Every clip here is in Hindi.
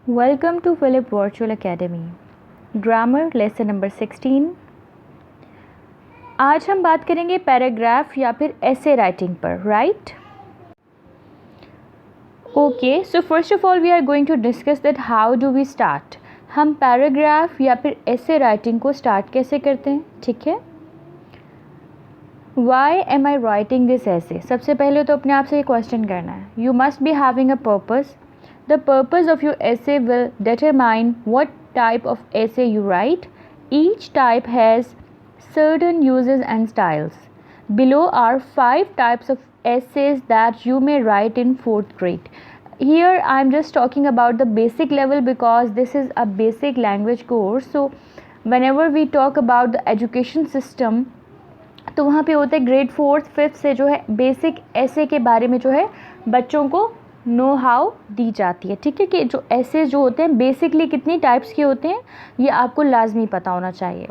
Welcome to Philip Virtual Academy. Grammar Lesson number 16. आज हम बात करेंगे पैराग्राफ या फिर ऐसे राइटिंग पर, right? Okay, so first of all we are going to discuss that how do we start. हम पैराग्राफ या फिर ऐसे राइटिंग को स्टार्ट कैसे करते हैं, ठीक है? Why am I writing this essay? सबसे पहले तो अपने आप से ये क्वेश्चन करना है. You must be having a purpose. The purpose of your essay will determine what type of essay you write. Each type has certain uses and styles. Below are 5 types of essays that you may write in 4th grade. Here I am just talking about the basic level because this is a basic language course. So whenever we talk about the education system, तो वहाँ पे होता है ग्रेड 4th 5th से जो है बेसिक ऐसे के बारे में जो है बच्चों को नो हाउ दी जाती है, ठीक है? कि जो ऐसे जो होते हैं बेसिकली कितनी टाइप्स के होते हैं ये आपको लाजमी पता होना चाहिए,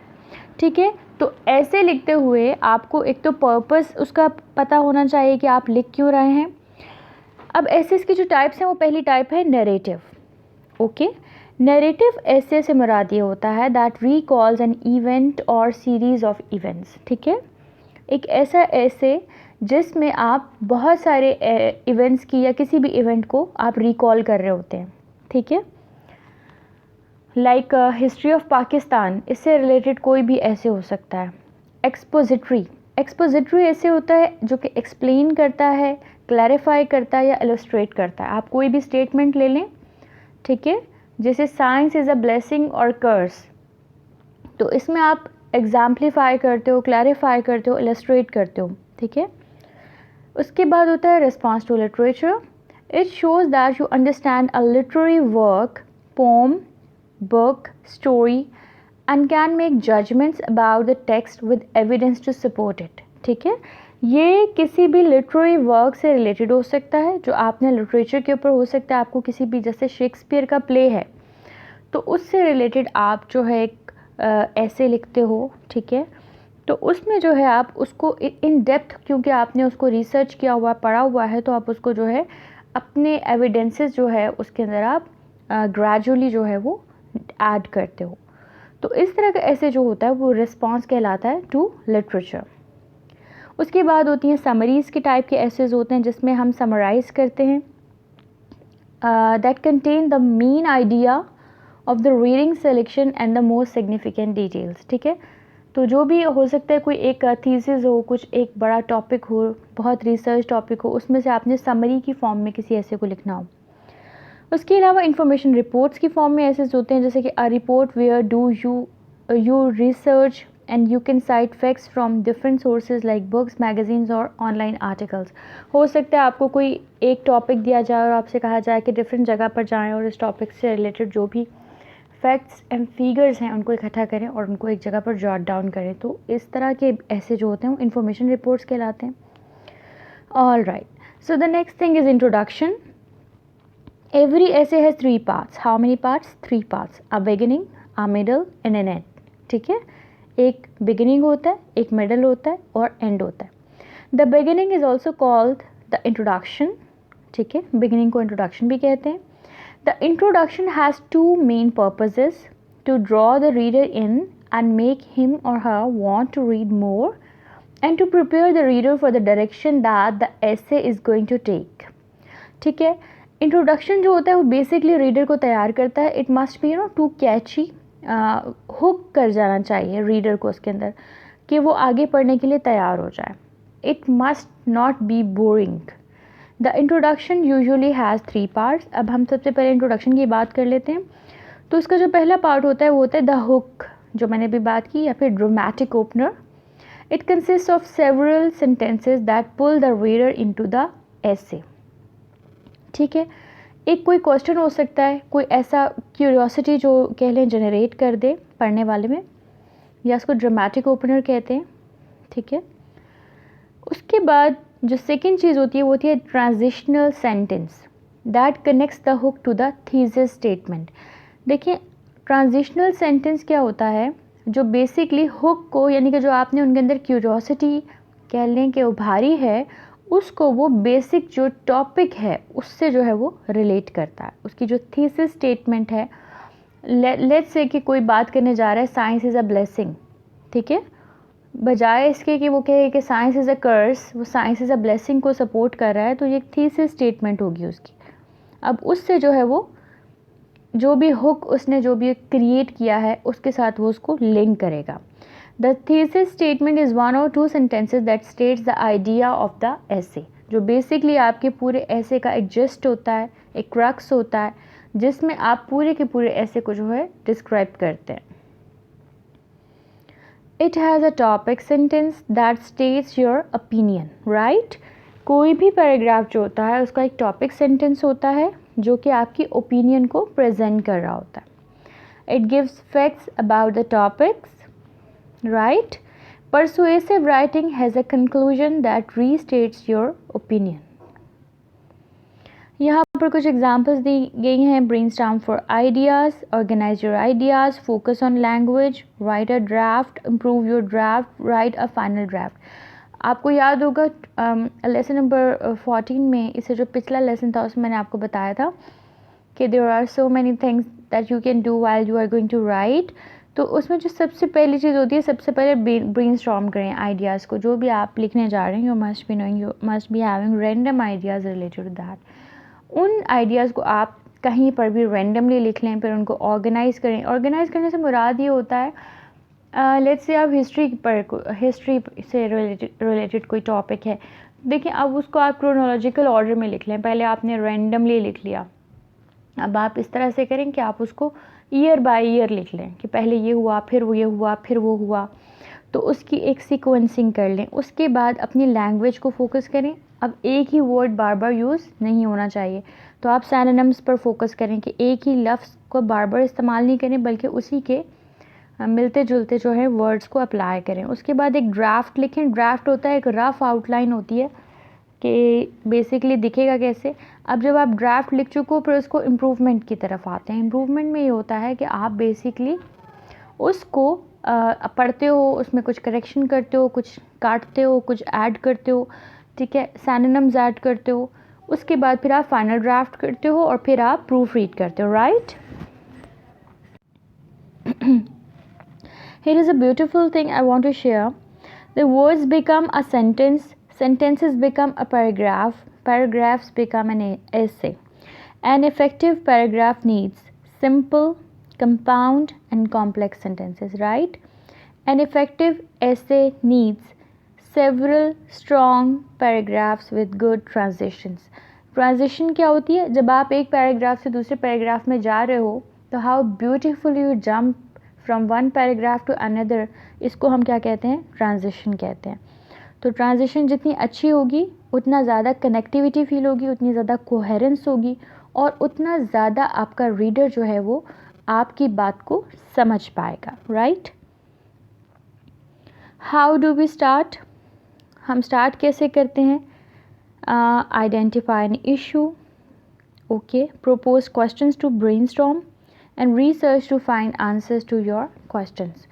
ठीक है? तो ऐसे लिखते हुए आपको एक तो पर्पस उसका पता होना चाहिए कि आप लिख क्यों रहे हैं. अब ऐसे की जो टाइप्स हैं वो पहली टाइप है नैरेटिव. ओके, नैरेटिव ऐसे से मुराद ये होता है दैट रिकॉल्स एन इवेंट और सीरीज ऑफ इवेंट्स, ठीक है? एक ऐसा ऐसे जिसमें आप बहुत सारे इवेंट्स की या किसी भी इवेंट को आप रिकॉल कर रहे होते हैं, ठीक है? लाइक हिस्ट्री ऑफ पाकिस्तान, इससे रिलेटेड कोई भी ऐसे हो सकता है. एक्सपोजिटरी ऐसे होता है जो कि एक्सप्लेन करता है, क्लैरिफाई करता है या इलस्ट्रेट करता है. आप कोई भी स्टेटमेंट ले लें, ठीक है? जैसे साइंस इज़ अ ब्लेसिंग और कर्स, तो इसमें आप एग्जाम्पलीफाई करते हो, क्लैरिफाई करते हो, इलस्ट्रेट करते हो, ठीक है? उसके बाद होता है response to literature. It shows that you understand a literary work, poem, book, story and can make judgements about the text with evidence to support it, ठीक है? ये किसी भी लिटरेरी वर्क से रिलेटेड हो सकता है जो आपने लिटरेचर के ऊपर हो सकता है. आपको किसी भी जैसे शेक्सपियर का प्ले है तो उससे रिलेटेड आप जो है एक ऐसे लिखते हो, ठीक है? तो उसमें जो है आप उसको इन डेप्थ, क्योंकि आपने उसको रिसर्च किया हुआ, पढ़ा हुआ है, तो आप उसको जो है अपने एविडेंसेस जो है उसके अंदर आप ग्रेजुअली जो है वो ऐड करते हो. तो इस तरह का ऐसे जो होता है वो रिस्पॉन्स कहलाता है टू लिटरेचर. उसके बाद होती हैं समरीज़ के टाइप के ऐसेज होते हैं जिसमें हम समराइज़ करते हैं that contain the main idea of the reading selection and the most significant details, ठीक है? तो जो भी हो सकता है, कोई एक थीसिस हो, कुछ एक बड़ा टॉपिक हो, बहुत रिसर्च टॉपिक हो, उसमें से आपने समरी की फॉर्म में किसी ऐसे को लिखना हो. उसके अलावा इंफॉर्मेशन रिपोर्ट्स की फॉर्म में ऐसे होते हैं जैसे कि a report where do you research and you can cite facts from different sources like books, magazines और ऑनलाइन आर्टिकल्स. हो सकता है आपको कोई एक टॉपिक दिया जाए और आपसे कहा जाए कि डिफरेंट जगह पर जाएँ और इस टॉपिक से रिलेटेड जो भी फैक्ट्स एंड फिगर्स हैं उनको इकट्ठा करें और उनको एक जगह पर जॉट डाउन करें. तो इस तरह के ऐसे जो होते हैं वो इंफॉर्मेशन रिपोर्ट्स कहलाते हैं. All right, so the next thing is introduction. Every essay has 3 parts. How many parts? 3 parts. A beginning, a middle and an end, ठीक है? एक बिगिनिंग होता है, एक मिडल होता है और एंड होता है. The beginning is also called the introduction, ठीक है? बिगिनिंग को इंट्रोडक्शन भी कहते हैं. The introduction has 2 main purposes: to draw the reader in and make him or her want to read more, and to prepare the reader for the direction that the essay is going to take. ठीक है? इंट्रोडक्शन जो होता है वो बेसिकली रीडर को तैयार करता है. It must be too catchy, hook कर जाना चाहिए रीडर को उसके अंदर कि वो आगे पढ़ने के लिए तैयार हो जाए. It must not be boring. The introduction usually has 3 parts. अब हम सबसे पहले इंट्रोडक्शन की बात कर लेते हैं. तो इसका जो पहला पार्ट होता है वो होता है द हुक, जो मैंने भी बात की, या फिर dramatic opener. It consist of several sentences that pull the reader into the essay, ठीक है? एक कोई क्वेश्चन हो सकता है, कोई ऐसा क्यूरियोसिटी जो कह लें जनरेट कर दे पढ़ने वाले में, या उसको ड्रामेटिक ओपनर कहते हैं, ठीक है? उसके बाद जो सेकेंड चीज़ होती है transitional sentence that connects the hook to the thesis statement. देखिए, ट्रांजिशनल सेंटेंस क्या होता है? जो बेसिकली हुक को, यानी कि जो आपने उनके अंदर क्यूरियोसिटी कह लें कि उभारी है, उसको वो बेसिक जो टॉपिक है उससे जो है वो रिलेट करता है। उसकी जो थीसिस स्टेटमेंट है, लेट्स से कि कोई बात करने जा रहा है साइंस इज़ अ ब्लेसिंग, ठीक है, बजाय इसके कि वो कहे कि साइंस इज़ अ कर्स, वो साइंस इज़ अ ब्लेसिंग को सपोर्ट कर रहा है, तो ये एक थीसिस स्टेटमेंट होगी उसकी। अब उससे जो है वो जो भी हुक उसने जो भी क्रिएट किया है उसके साथ वो उसको लिंक करेगा। The thesis statement is one और two sentences that states the idea of the essay, जो बेसिकली आपके पूरे ऐसे का एक जिस्ट होता है, एक क्रक्स होता है, जिसमें आप पूरे के पूरे ऐसे को जो है डिस्क्राइब करते हैं। It has a topic sentence that states your opinion, right. कोई भी पैराग्राफ जो होता है उसका एक टॉपिक सेंटेंस होता है जो कि आपकी ओपिनियन को प्रेजेंट कर रहा होता है। It gives facts about the topics, right? Persuasive writing has a conclusion that restates your opinion. यहाँ पर कुछ एग्जाम्पल्स दी गई हैं। brainstorm for ideas, organize your ideas, focus on language, write a draft, improve your draft, write a final draft. आपको याद होगा लेसन नंबर 14 में, इससे जो पिछला लेसन था उसमें मैंने आपको बताया था कि there are so many things that you can do while you are going to write. तो उसमें जो सबसे पहली चीज़ होती है, सबसे पहले ब्रेनस्टॉर्म करें आइडियाज़ को। जो भी आप लिखने जा रहे हैं, you must be having random ideas related to that. उन आइडियाज़ को आप कहीं पर भी रैंडमली लिख लें, फिर उनको ऑर्गेनाइज़ करें। ऑर्गेनाइज़ करने से मुराद ये होता है, लेट्स से आप हिस्ट्री से रिलेटेड कोई टॉपिक है, देखिए अब उसको आप क्रोनोलॉजिकल ऑर्डर में लिख लें। पहले आपने रैंडमली लिख लिया, अब आप इस तरह से करें कि आप उसको ईयर बाय ईयर लिख लें कि पहले ये हुआ, फिर वो ये हुआ, फिर वो हुआ, तो उसकी एक सीक्वेंसिंग कर लें। उसके बाद अपनी लैंग्वेज को फोकस करें। अब एक ही वर्ड बार बार यूज़ नहीं होना चाहिए, तो आप सिनोनिम्स पर फोकस करें कि एक ही लफ्ज़ को बार बार इस्तेमाल नहीं करें, बल्कि उसी के मिलते जुलते जो है वर्ड्स को अप्लाई करें। उसके बाद एक ड्राफ्ट लिखें। ड्राफ्ट होता है एक रफ़ आउटलाइन होती है कि बेसिकली दिखेगा कैसे। अब जब आप ड्राफ्ट लिख चुके हो, फिर उसको इम्प्रूवमेंट की तरफ आते हैं। इम्प्रूवमेंट में ये होता है कि आप बेसिकली उसको पढ़ते हो, उसमें कुछ करेक्शन करते हो, कुछ काटते हो, कुछ ऐड करते हो, ठीक है, सिनोनिम्स ऐड करते हो। उसके बाद फिर आप फाइनल ड्राफ्ट करते हो और फिर आप प्रूफ रीड करते हो, right. Here is a beautiful thing I want to share. The words become a sentence, sentences become a paragraph, paragraphs become an essay. An effective paragraph needs simple, compound and complex sentences, right? An effective essay needs several strong paragraphs with good transitions. Transition क्या होती है? जब आप एक पैराग्राफ से दूसरे पैराग्राफ में जा रहे हो, तो how beautiful you jump from one paragraph to another, इसको हम क्या कहते हैं? ट्रांजिशन कहते हैं। तो ट्रांजिशन जितनी अच्छी होगी, उतना ज़्यादा कनेक्टिविटी फील होगी, उतनी ज़्यादा कोहेरेंस होगी, और उतना ज़्यादा आपका रीडर जो है वो आपकी बात को समझ पाएगा, right. How do we start? हम स्टार्ट कैसे करते हैं? Identify an issue, okay, propose questions to brainstorm and research to find answers to your questions,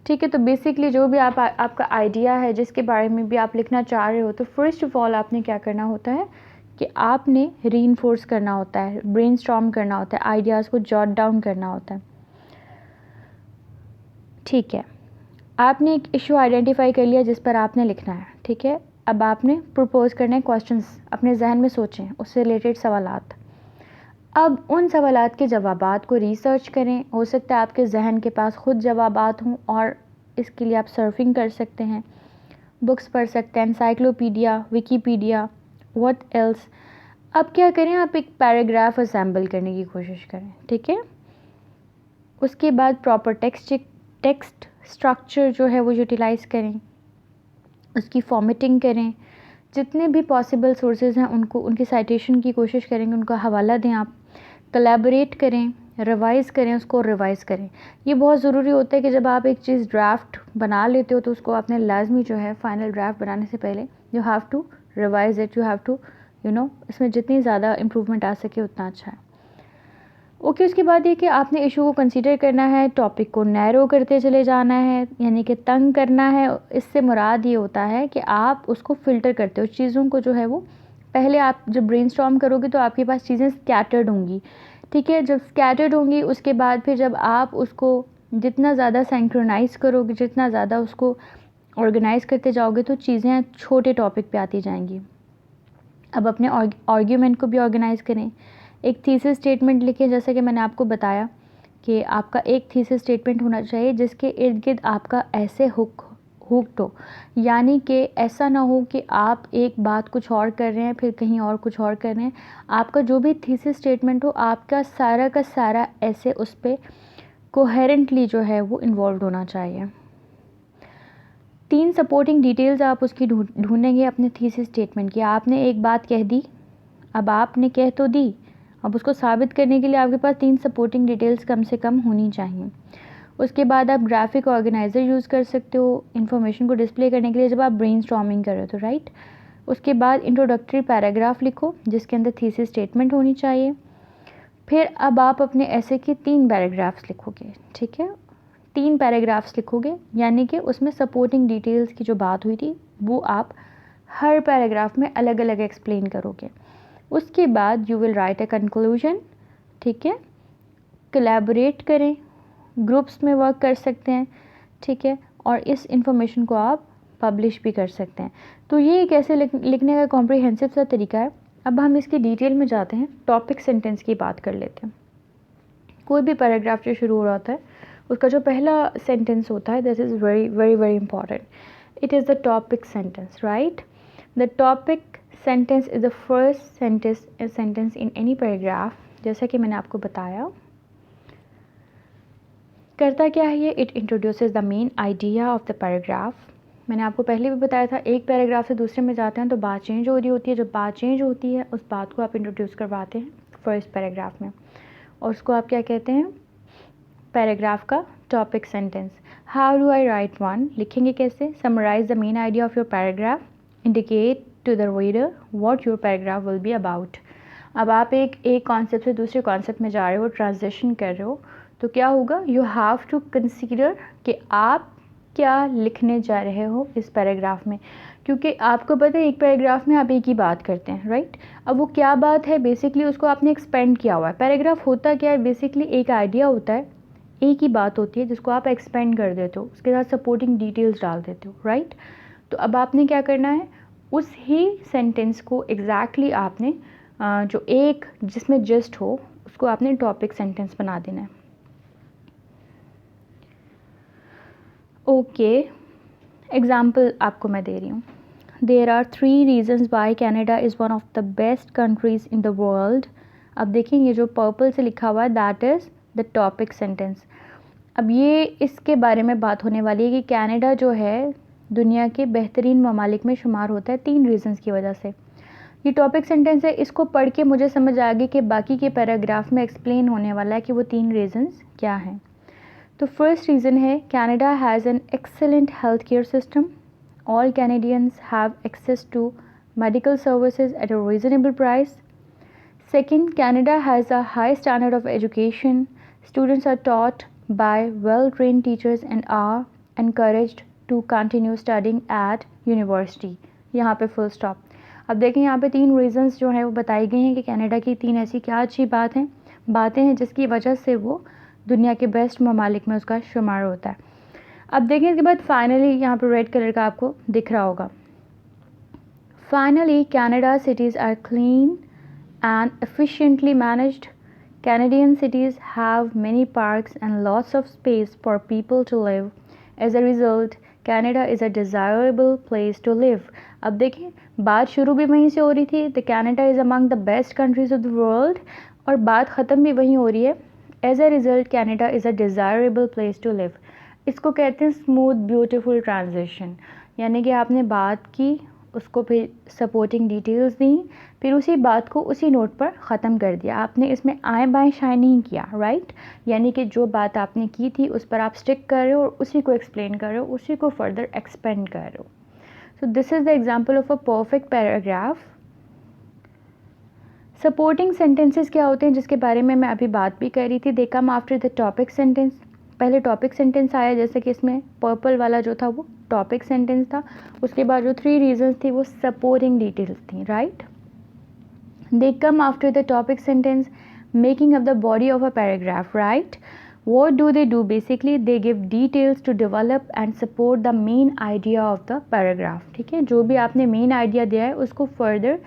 ठीक है। तो बेसिकली जो भी आपका आइडिया है, जिसके बारे में भी आप लिखना चाह रहे हो, तो फर्स्ट ऑफ ऑल आपने क्या करना होता है कि आपने रीइंफोर्स करना होता है, ब्रेनस्टॉर्म करना होता है, आइडियाज़ को जॉट डाउन करना होता है, ठीक है। आपने एक इशू आइडेंटिफाई कर लिया जिस पर आपने लिखना है, ठीक है। अब आपने प्रपोज करने क्वेश्चंस अपने जहन में सोचें, उससे रिलेटेड सवालात। अब उन सवालात के जवाबात को रिसर्च करें। हो सकता है आपके जहन के पास ख़ुद जवाबात हों, और इसके लिए आप सर्फिंग कर सकते हैं, बुक्स पढ़ सकते हैं, एनसाइक्लोपीडिया, विकीपीडिया, व्हाट एल्स। अब क्या करें? आप एक पैराग्राफ असेंबल करने की कोशिश करें, ठीक है। उसके बाद प्रॉपर टेक्स्ट स्ट्रक्चर जो है वो यूटिलाइज़ करें, उसकी फॉर्मेटिंग करें। जितने भी पॉसिबल सोर्सेज हैं उनको, उनकी साइटेशन की कोशिश करेंगे, उनका हवाला दें आप, कोलैबोरेट करें, रिवाइज़ करें, उसको रिवाइज़ करें। ये बहुत ज़रूरी होता है कि जब आप एक चीज़ ड्राफ्ट बना लेते हो, तो उसको आपने लाजमी जो है फाइनल ड्राफ्ट बनाने से पहले you have to revise it, you have to इसमें जितनी ज़्यादा इम्प्रूवमेंट आ सके उतना अच्छा है। ओके, उसके बाद ये कि आपने इशू को कंसीडर करना है, टॉपिक को नैरो करते चले जाना है, यानी कि तंग करना है। इससे मुराद ये होता है कि आप उसको फ़िल्टर करते हो चीज़ों को, जो है वो पहले आप जब ब्रेनस्टॉर्म करोगे तो आपके पास चीज़ें स्कैटर्ड होंगी, ठीक है। जब स्कैटर्ड होंगी उसके बाद फिर जब आप उसको जितना ज़्यादा सिंक्रोनाइज़ करोगे, जितना ज़्यादा उसको ऑर्गेनाइज़ करते जाओगे तो चीज़ें छोटे टॉपिक पे आती जाएंगी। अब अपने आर्ग्यूमेंट को भी ऑर्गेनाइज़ करें। एक थीसिस स्टेटमेंट लिखें, जैसे कि मैंने आपको बताया कि आपका एक थीसिस स्टेटमेंट होना चाहिए जिसके इर्द गिर्द आपका ऐसे हुक्ड हो, यानी कि ऐसा ना हो कि आप एक बात कुछ और कर रहे हैं फिर कहीं और कुछ और कर रहे हैं। आपका जो भी थीसिस स्टेटमेंट हो, आपका सारा का सारा ऐसे उस पर कोहेरेंटली जो है वो इन्वॉल्व होना चाहिए। 3 सपोर्टिंग डिटेल्स आप उसकी ढूंढेंगे अपने थीसिस स्टेटमेंट की। आपने एक बात कह दी, अब आपने कह तो दी, अब उसको साबित करने के लिए आपके पास 3 सपोर्टिंग डिटेल्स कम से कम होनी चाहिए। उसके बाद आप ग्राफिक ऑर्गेनाइज़र यूज़ कर सकते हो इन्फॉर्मेशन को डिस्प्ले करने के लिए जब आप ब्रेनस्टॉर्मिंग कर रहे हो तो, राइट। उसके बाद इंट्रोडक्टरी पैराग्राफ लिखो जिसके अंदर थीसिस स्टेटमेंट होनी चाहिए। फिर अब आप अपने ऐसे के 3 पैराग्राफ्स लिखोगे, ठीक है। 3 पैराग्राफ्स लिखोगे, यानी कि उसमें सपोर्टिंग डिटेल्स की जो बात हुई थी वो आप हर पैराग्राफ में अलग अलग एक्सप्लेन करोगे। उसके बाद you will write a conclusion, ठीक है। कोलैबोरेट करें, ग्रुप्स में वर्क कर सकते हैं, ठीक है, और इस इंफॉर्मेशन को आप पब्लिश भी कर सकते हैं। तो ये एक ऐसे लिखने का कॉम्प्रिहेंसिव सा तरीका है। अब हम इसकी डिटेल में जाते हैं, टॉपिक सेंटेंस की बात कर लेते हैं। कोई भी पैराग्राफ जो शुरू हो रहा है उसका जो पहला सेंटेंस होता है, this is very very very important, it is the topic sentence, right. The topic sentence is the first sentence in any paragraph. जैसा कि मैंने आपको बताया, करता क्या है ये, it introduces the main idea of the paragraph. मैंने आपको पहले भी बताया था, एक पैराग्राफ से दूसरे में जाते हैं तो बात चेंज हो रही होती है। जब बात चेंज होती है उस बात को आप इंट्रोड्यूस करवाते हैं फर्स्ट पैराग्राफ में, और उसको आप क्या कहते हैं, पैराग्राफ का topic sentence. How do I write one, लिखेंगे कैसे, summarise the main idea of your paragraph, indicate to the reader what your paragraph will be about. अब आप एक कॉन्सेप्ट से दूसरे कॉन्सेप्ट में जा रहे हो, ट्रांजिशन कर रहे हो, तो क्या होगा, यू हैव टू कंसीडर कि आप क्या लिखने जा रहे हो इस पैराग्राफ में, क्योंकि आपको पता है एक पैराग्राफ में आप एक ही बात करते हैं, राइट। अब वो क्या बात है, बेसिकली उसको आपने एक्सपेंड किया हुआ है। पैराग्राफ होता क्या है, बेसिकली एक आइडिया होता है, एक ही बात होती है जिसको आप एक्सपेंड कर देते हो, उसके साथ सपोर्टिंग डिटेल्स डाल देते हो, राइट। तो अब आपने क्या करना है, उस ही सेंटेंस को एग्जैक्टली आपने जो एक जिसमें जस्ट हो उसको आपने टॉपिक सेंटेंस बना देना है। ओके, एग्जाम्पल आपको मैं दे रही हूँ। There are 3 reasons why Canada is one of the best countries in the world. अब देखिए ये जो पर्पल से लिखा हुआ है that is the topic sentence. अब ये इसके बारे में बात होने वाली है कि कनाडा जो है दुनिया के बेहतरीन ममालिक में शुमार होता है 3 रीजंस की वजह से। ये टॉपिक सेंटेंस है, इसको पढ़ के मुझे समझ आ गई कि बाकी के पैराग्राफ में एक्सप्लेन होने वाला है कि वो 3 रीजंस क्या हैं। तो फर्स्ट रीज़न है, Canada has an excellent health care system, all Canadians have access to medical services at a reasonable price. Second, Canada has a high standard of education. Students are taught by well-trained teachers and are encouraged to continue studying at university. यहाँ पे full stop. अब देखें यहाँ पे 3 reasons जो है वो बताई गई हैं कि कनाडा की 3 ऐसी क्या अच्छी बातें हैं जिसकी वजह से वो दुनिया के बेस्ट ममालिक में उसका शुमार होता है। अब देखें इसके बाद फाइनली यहाँ पे रेड कलर का आपको दिख रहा होगा, finally Canada cities are clean and efficiently managed. Canadian cities have many parks and lots of space for people to live. As a result, Canada is a desirable place to live. अब देखिए बात शुरू भी वहीं से हो रही थी, the Canada is among the best countries of the world, और बात ख़त्म भी वहीं हो रही है, as a result Canada is a desirable place to live. इसको कहते हैं स्मूथ ब्यूटीफुल ट्रांजिशन, यानी कि आपने बात की, उसको फिर सपोर्टिंग डिटेल्स दी, फिर उसी बात को उसी नोट पर ख़त्म कर दिया। आपने इसमें आए बाएँ शाए नहीं किया, राइट। यानी कि जो बात आपने की थी उस पर आप स्टिक कर रहे हो और उसी को एक्सप्लेन कर रहे हो, उसी को फर्दर एक्सपेंड कर रहे हो। So this is the example of a perfect paragraph. Supporting sentences क्या होते हैं जिसके बारे में मैं अभी बात भी कर रही थी, they come after the topic sentence. पहले टॉपिक सेंटेंस आया, जैसे कि इसमें पर्पल वाला जो था वो टॉपिक सेंटेंस था, उसके बाद जो 3 रीजंस थी वो सपोर्टिंग डिटेल्स थी, right. They come after the topic sentence making up the body of a paragraph, right. What do they do? Basically they give details to develop and support the main idea of the paragraph, ठीक है। जो भी आपने मेन आइडिया दिया है उसको फर्दर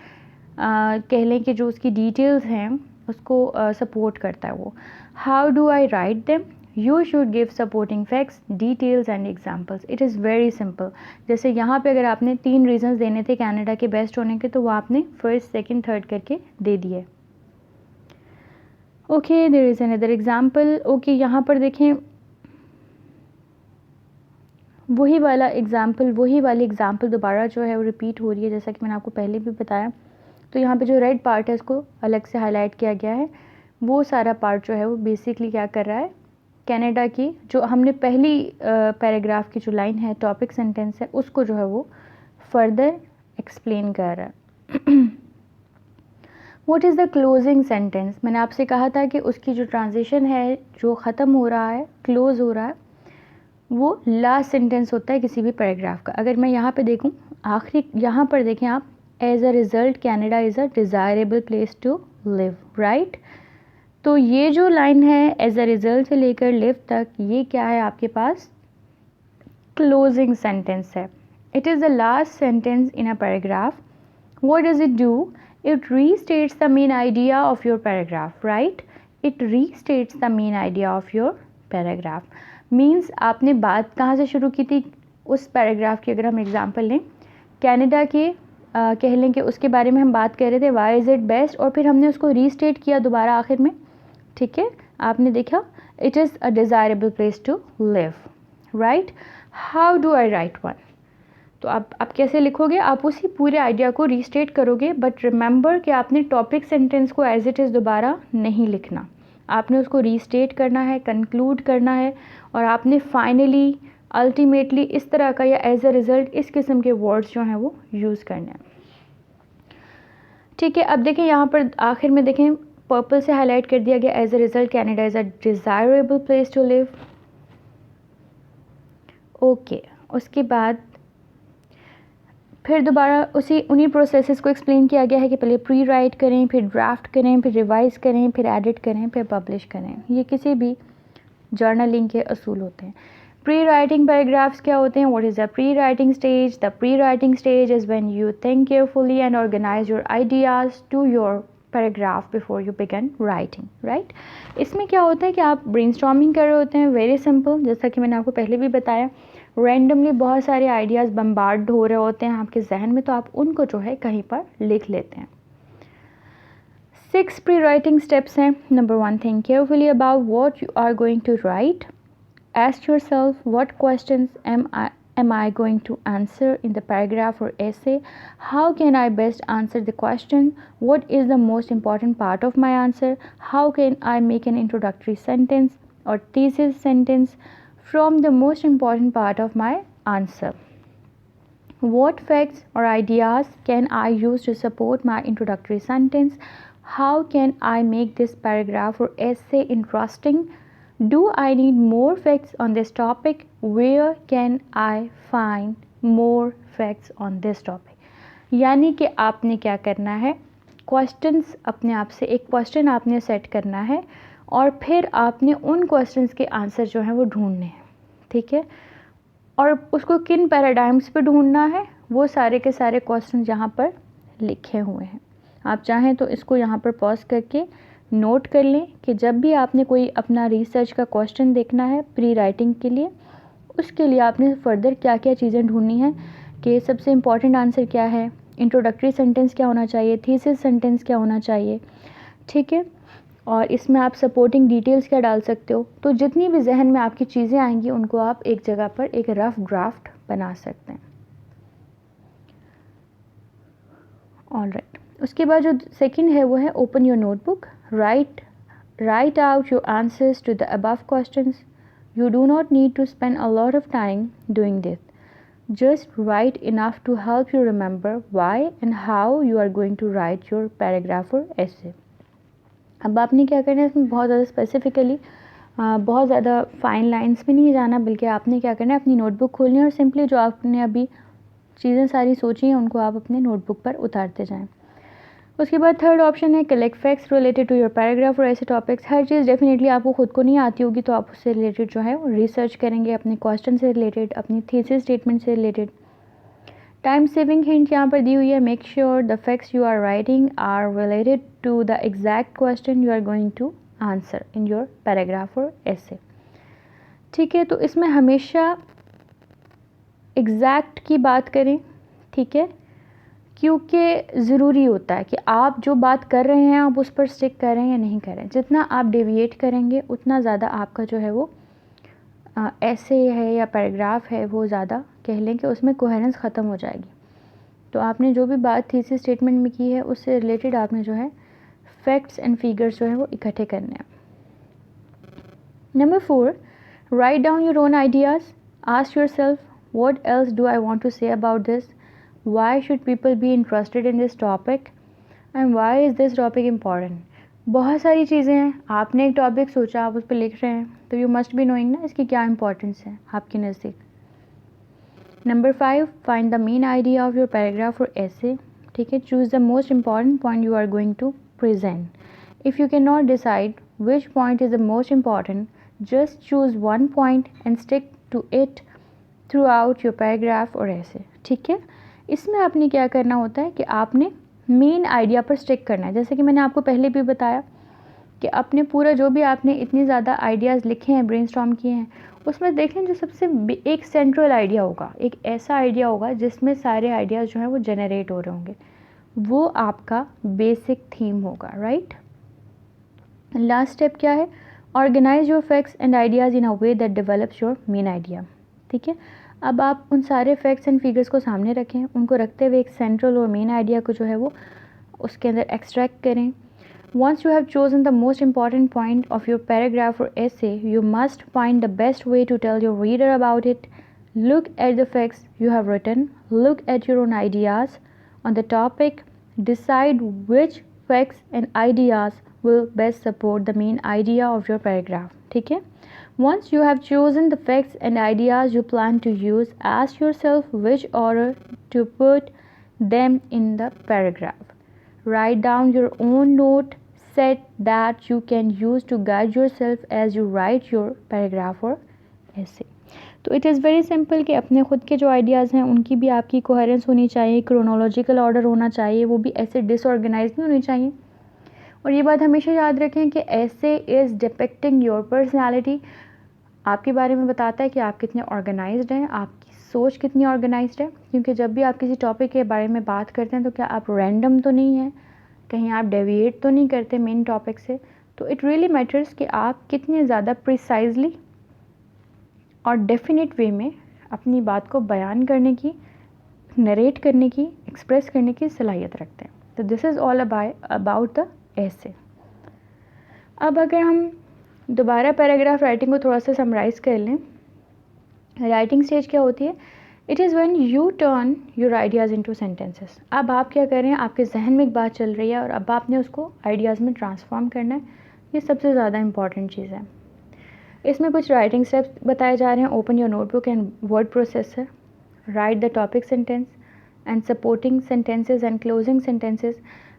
कह लें कि जो उसकी डिटेल्स हैं उसको सपोर्ट करता है वो। How do I write them? You should give supporting facts, details and examples. It is very simple. जैसे यहाँ पे अगर आपने 3 रीजंस देने थे कनाडा के बेस्ट होने के, तो वो आपने फर्स्ट, सेकंड, थर्ड करके दे दिए। Okay, there is another example. Okay, यहाँ पर देखें वही वाली एग्जाम्पल दोबारा जो है वो रिपीट हो रही है, जैसा कि मैंने आपको पहले भी बताया। तो यहाँ पे जो रेड पार्ट है इसको अलग से हाईलाइट किया गया है। वो सारा पार्ट जो है वो बेसिकली क्या कर रहा है, कनाडा की जो हमने पहली पैराग्राफ की जो लाइन है, टॉपिक सेंटेंस है, उसको जो है वो फर्दर एक्सप्लेन कर रहा है। What is the closing sentence? मैंने आपसे कहा था कि उसकी जो ट्रांजिशन है, जो ख़त्म हो रहा है, क्लोज हो रहा है, वो लास्ट सेंटेंस होता है किसी भी पैराग्राफ का। अगर मैं यहाँ पे देखूँ आखिरी, यहाँ पर देखें आप, as a result Canada is a desirable place to live, right. तो ये जो लाइन है एज अ रिज़ल्ट से लेकर लिव तक, ये क्या है आपके पास? क्लोजिंग सेंटेंस है। It is the last sentence in a paragraph. What does it do? It restates the main idea of your paragraph, right? It restates the main idea of your paragraph. Means आपने बात कहाँ से शुरू की थी उस पैराग्राफ की? अगर हम एग्जांपल लें कनाडा के, कह लें कि उसके बारे में हम बात कर रहे थे, वाई इज़ इट बेस्ट, और फिर हमने उसको रीस्टेट किया दोबारा आखिर में, ठीक है। आपने देखा it is a desirable place to live, right. How do I write one? तो आप कैसे लिखोगे? आप उसी पूरे आइडिया को रीस्टेट करोगे, बट रिमेंबर कि आपने टॉपिक सेंटेंस को एज इट इज़ दोबारा नहीं लिखना, आपने उसको रीस्टेट करना है, कंक्लूड करना है, और आपने फाइनली, अल्टीमेटली इस तरह का या एज अ रिज़ल्ट इस किस्म के वर्ड्स जो हैं वो यूज़ करने हैं, ठीक है। अब देखें यहाँ पर आखिर में देखें पर्पल से हाईलाइट कर दिया गया, as a result Canada is a desirable place to live. Okay, उसके बाद फिर दोबारा उन्हीं प्रोसेसेस को एक्सप्लेन किया गया है कि पहले प्री राइट करें, फिर ड्राफ्ट करें, फिर रिवाइज़ करें, फिर एडिट करें, फिर पब्लिश करें। ये किसी भी जर्नलिंग के असूल होते हैं। प्री राइटिंग पैराग्राफ्स क्या होते हैं? What is the pre writing stage? The pre writing stage is when you think carefully and organise your ideas to your paragraph before you begin writing, right. इसमें क्या होता है कि आप ब्रेनस्टॉर्मिंग कर रहे होते हैं, वेरी सिंपल, जैसा कि मैंने आपको पहले भी बताया। रैंडमली बहुत सारे आइडियाज़ बम्बार्ड हो रहे होते हैं आपके जहन में, तो आप उनको जो है कहीं पर लिख लेते हैं। 6 प्री राइटिंग स्टेप्स हैं। Number 1, think carefully about what you are going to write. Ask yourself what questions am I going to answer in the paragraph or essay? How can I best answer the question? What is the most important part of my answer? How can I make an introductory sentence or thesis sentence from the most important part of my answer? What facts or ideas can I use to support my introductory sentence? How can I make this paragraph or essay interesting? Do I need more facts on this topic? Where can I find more facts on this topic? यानी कि आपने क्या करना है, क्वेश्चंस अपने आप से, एक क्वेश्चन आपने सेट करना है और फिर आपने उन क्वेश्चंस के आंसर जो हैं वो ढूंढने हैं, ठीक है। और उसको किन पैराडाइम्स पे ढूंढना है, वो सारे के सारे क्वेश्चन यहाँ पर लिखे हुए हैं। आप चाहें तो इसको यहाँ पर पॉज करके नोट कर लें कि जब भी आपने कोई अपना रिसर्च का क्वेश्चन देखना है प्री राइटिंग के लिए, उसके लिए आपने फर्दर क्या क्या चीज़ें ढूंढनी है कि सबसे इम्पॉर्टेंट आंसर क्या है, इंट्रोडक्टरी सेंटेंस क्या होना चाहिए, थीसिस सेंटेंस क्या होना चाहिए, ठीक है। और इसमें आप सपोर्टिंग डिटेल्स क्या डाल सकते हो। तो जितनी भी जहन में आपकी चीज़ें आएंगी उनको आप एक जगह पर एक रफ ड्राफ्ट बना सकते हैं। ऑलराइट, उसके बाद जो सेकंड है वो है open your notebook, write out your answers to the above questions. You do not need to spend a lot of time doing this. just write enough to help you remember why and how you are going to write your paragraph or essay. अब आपने क्या करना है, इसमें बहुत ज़्यादा स्पेसिफिकली बहुत ज़्यादा फाइन लाइंस में नहीं जाना, बल्कि आपने क्या करना है, अपनी नोटबुक खोलनी है और सिंपली जो आपने अभी चीज़ें सारी सोची हैं उनको आप अपने नोटबुक पर उतारते जाएं. उसके बाद थर्ड ऑप्शन है collect facts related to your paragraph और ऐसे टॉपिक्स. हर चीज़ डेफिनेटली आपको खुद को नहीं आती होगी, तो आप उससे रिलेटेड जो है वो रिसर्च करेंगे, अपने क्वेश्चन से रिलेटेड, अपनी थीसिस स्टेटमेंट से रिलेटेड. टाइम सेविंग हिंट यहाँ पर दी हुई है, make sure the facts you are writing are related to the exact question you are going to answer in your paragraph और ऐसे. ठीक है, तो इसमें हमेशा एग्जैक्ट की बात करें. ठीक है, क्योंकि ज़रूरी होता है कि आप जो बात कर रहे हैं आप उस पर स्टिक करें या नहीं करें. जितना आप डेविएट करेंगे उतना ज़्यादा आपका जो है वो ऐसे है या पैराग्राफ है वो ज़्यादा कह लें कि उसमें कोहेरेंस ख़त्म हो जाएगी. तो आपने जो भी बात थीसिस स्टेटमेंट में की है उससे रिलेटेड आपने जो है फैक्ट्स एंड फिगर्स जो है वो इकट्ठे करने हैं. Number 4, write down your own ideas. Ask yourself what else do I want to say about this. Why should people be interested in this topic and why is this topic important? बहुत सारी चीज़ें हैं. आपने एक टॉपिक सोचा, आप उस पर लिख रहे हैं, तो यू मस्ट बी नोइंग ना इसकी क्या इंपॉर्टेंस है आपके नज़दीक. Number 5, find the main idea of your paragraph और ऐसे. ठीक है, choose the most important point you are going to present. If you can not decide which point is the most important, just choose one point and stick to it throughout your paragraph और ऐसे. ठीक है, इसमें आपने क्या करना होता है कि आपने मेन आइडिया पर स्टिक करना है. जैसे कि मैंने आपको पहले भी बताया कि अपने पूरा जो भी आपने इतनी ज़्यादा आइडियाज़ लिखे हैं, ब्रेनस्टॉर्म किए हैं, उसमें देखें जो सबसे एक सेंट्रल आइडिया होगा, एक ऐसा आइडिया होगा जिसमें सारे आइडियाज़ जो हैं वो जनरेट हो रहे होंगे, वो आपका बेसिक थीम होगा. राइट. लास्ट स्टेप क्या है, organise your facts and ideas in a way that develops your main idea. ठीक है, अब आप उन सारे फैक्ट्स एंड फिगर्स को सामने रखें, उनको रखते हुए एक सेंट्रल और मेन आइडिया को जो है वो उसके अंदर एक्सट्रैक्ट करें. Once you have chosen the most important point of your paragraph और essay, you must find the best way to tell your reader about it. Look at the facts you have written, look at your own ideas on the topic, decide which facts and ideas will best support the main idea of your paragraph. ठीक है, once you have chosen the facts and ideas you plan to use, ask yourself which order to put them in the paragraph. Write down your own note set that you can use to guide yourself as you write your paragraph or essay. तो इट इज़ वेरी सिंपल कि अपने खुद के जो आइडियाज़ हैं उनकी भी आपकी कोहेरेंस होनी चाहिए, क्रोनोलॉजिकल ऑर्डर होना चाहिए, वो भी ऐसे डिसऑर्गेनाइज नहीं होनी चाहिए. और ये बात हमेशा याद रखें कि ऐसे इज़ डिपिक्टिंग योर पर्सनैलिटी. आपके बारे में बताता है कि आप कितने ऑर्गेनाइज्ड हैं, आपकी सोच कितनी ऑर्गेनाइज्ड है. क्योंकि जब भी आप किसी टॉपिक के बारे में बात करते हैं तो क्या आप रैंडम तो नहीं हैं, कहीं आप डेविएट तो नहीं करते मेन टॉपिक से. तो इट रियली मैटर्स कि आप कितने ज़्यादा प्रिसाइजली और डेफिनेट वे में अपनी बात को बयान करने की, नरेट करने की, एक्सप्रेस करने की सलाहियत रखते हैं. तो this is all about the ऐसे. अब अगर हम दोबारा पैराग्राफ राइटिंग को थोड़ा सा समराइज़ कर लें, राइटिंग स्टेज क्या होती है, it is when U turn your ideas into sentences. अब आप क्या कर रहे हैं, आपके जहन में एक बात चल रही है और अब आपने उसको आइडियाज़ में ट्रांसफॉर्म करना है. ये सबसे ज़्यादा इंपॉर्टेंट चीज़ है. इसमें कुछ राइटिंग स्टेप्स बताए जा रहे हैं. Open your notebook and word processor, write the topic sentence and supporting sentences and closing sentences,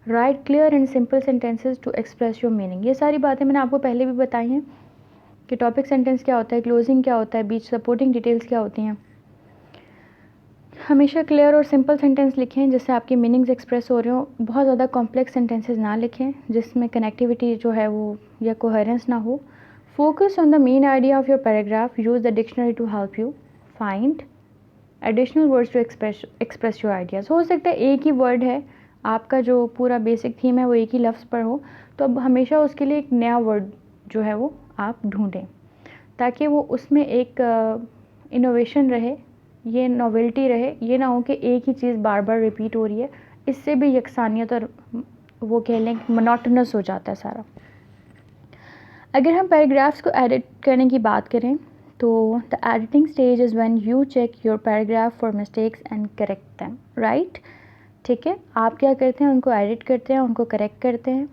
write clear and simple sentences to express your meaning. ये सारी बातें मैंने आपको पहले भी बताई हैं कि टॉपिक सेंटेंस क्या होता है, क्लोजिंग क्या होता है, बीच सपोर्टिंग डिटेल्स क्या होती हैं. हमेशा क्लियर और सिंपल सेंटेंस लिखें जिससे आपकी मीनिंग्स एक्सप्रेस हो रहे हो. बहुत ज़्यादा कॉम्प्लेक्स सेंटेंसेस ना लिखें जिसमें कनेक्टिविटी जो है वो या कोहेरेंस ना हो. Focus on the main idea of your paragraph. Use the dictionary to help you find additional words to express your ideas. हो सकता है एक ही वर्ड है, आपका जो पूरा बेसिक थीम है वो एक ही लफ्ज़ पर हो, तो अब हमेशा उसके लिए एक नया वर्ड जो है वो आप ढूंढें ताकि वो उसमें एक इनोवेशन रहे, ये नॉवेल्टी रहे. ये ना हो कि एक ही चीज़ बार बार रिपीट हो रही है, इससे भी यकसानियत और वो कह लें मोनोटोनस हो जाता है सारा. अगर हम पैराग्राफ्स को एडिट करने की बात करें तो the editing stage is when you check your paragraph for mistakes and correct them, right. ठीक है, आप क्या करते हैं, उनको एडिट करते हैं, उनको करेक्ट करते हैं।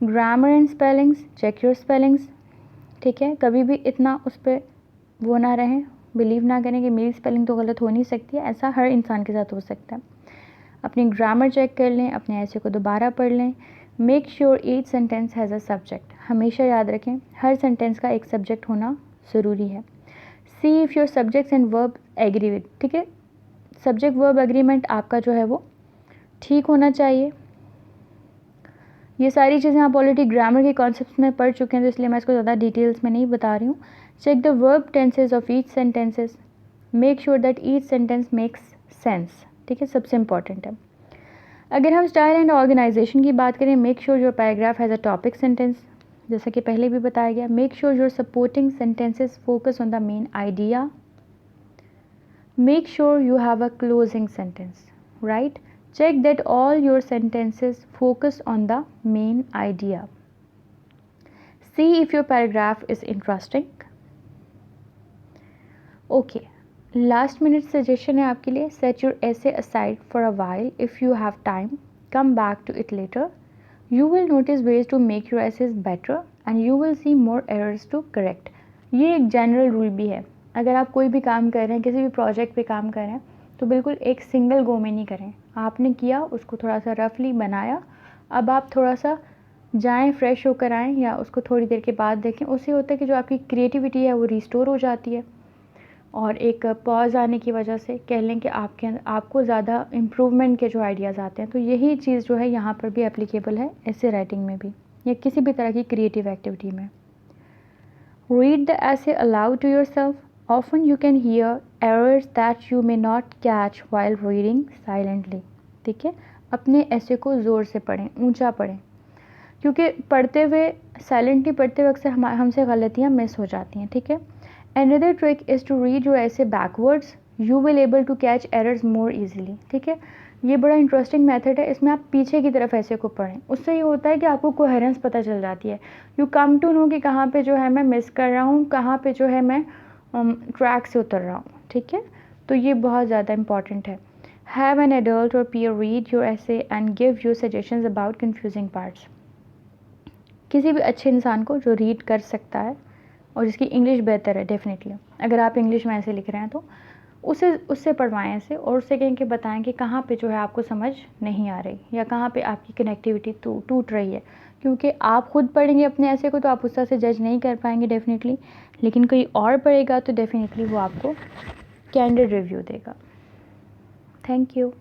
Grammar and spellings, check your spellings. ठीक है, कभी भी इतना उस पर वो ना रहें, बिलीव ना करें कि मेरी स्पेलिंग तो गलत हो नहीं सकती है, ऐसा हर इंसान के साथ हो सकता है। अपनी ग्रामर चेक कर लें, अपने ऐसे को दोबारा पढ़ लें। Make sure each sentence has a subject, हमेशा याद रखें हर सेंटेंस का एक सब्जेक्ट होना ज़रूरी है। See if your subjects and verb agree with, ठीक है, सब्जेक्ट वर्ब एग्रीमेंट आपका जो है वो ठीक होना चाहिए। ये सारी चीज़ें आप ऑलरेडी ग्रामर के कॉन्सेप्ट्स में पढ़ चुके हैं, तो इसलिए मैं इसको ज़्यादा डिटेल्स में नहीं बता रही हूँ। Check the verb tenses of each sentences, make sure that each sentence makes sense. ठीक है, सबसे इंपॉर्टेंट है। अगर हम स्टाइल एंड ऑर्गेनाइजेशन की बात करें, make sure your paragraph has a topic sentence, जैसा कि पहले भी बताया गया। Make sure your supporting sentences focus on the main idea. Make sure you have a closing sentence, right. Check that all your sentences focus on the main idea. See if your paragraph is interesting. Okay, last minute suggestion है आपके लिए. Set your essay aside for a while. If you have time, come back to it later. You will notice ways to make your essays better and you will see more errors to correct. ये एक जनरल रूल भी है. अगर आप कोई भी काम कर रहे हैं, किसी भी प्रोजेक्ट पे काम कर रहे हैं, तो बिल्कुल एक सिंगल गो में नहीं करें. आपने किया, उसको थोड़ा सा रफली बनाया, अब आप थोड़ा सा जाएं, फ्रेश होकर आएँ या उसको थोड़ी देर के बाद देखें. उससे होता है कि जो आपकी क्रिएटिविटी है वो रिस्टोर हो जाती है और एक पॉज आने की वजह से कह लें कि आपको ज़्यादा इम्प्रूवमेंट के जो आइडियाज़ आते हैं. तो यही चीज़ जो है यहाँ पर भी एप्लीकेबल है, ऐसे राइटिंग में भी या किसी भी तरह की क्रिएटिव एक्टिविटी में. Read the essay aloud to yourself. Often you can hear errors that you may not catch while reading silently. ठीक है, अपने ऐसे को ज़ोर से पढ़ें, ऊंचा पढ़ें, क्योंकि पढ़ते हुए साइलेंटली पढ़ते हुए अक्सर हमसे गलतियाँ मिस हो जाती हैं. ठीक है. Another trick is to read your essay backwards. You will able to catch errors more easily. ठीक है, ये बड़ा इंटरेस्टिंग मेथड है. इसमें आप पीछे की तरफ ऐसे को पढ़ें, उससे ये होता है कि आपको कोहेरेंस पता चल जाती है. यू कम टू नो कि कहाँ पे जो है मैं मिस कर रहा हूँ, कहाँ पे जो है मैं ट्रैक से उतर रहा हूँ. ठीक है, तो ये बहुत ज़्यादा इंपॉर्टेंट है. हैव एन एडल्ट और पीयर रीड योर ऐसे and give you suggestions about confusing parts. किसी भी अच्छे इंसान को जो रीड कर सकता है और जिसकी इंग्लिश बेहतर है, डेफिनेटली अगर आप इंग्लिश में ऐसे लिख रहे हैं तो उससे पढ़वाएं ऐसे, और उससे कहें कि बताएं कि कहाँ पे जो है आपको समझ नहीं आ रही या कहाँ पे आपकी कनेक्टिविटी टूट रही है. क्योंकि आप खुद पढ़ेंगे अपने ऐसे को तो आप उस तरह से जज नहीं कर पाएंगे डेफिनेटली, लेकिन कोई और पढ़ेगा तो डेफिनेटली वो आपको कैंडिड रिव्यू देगा. Thank you.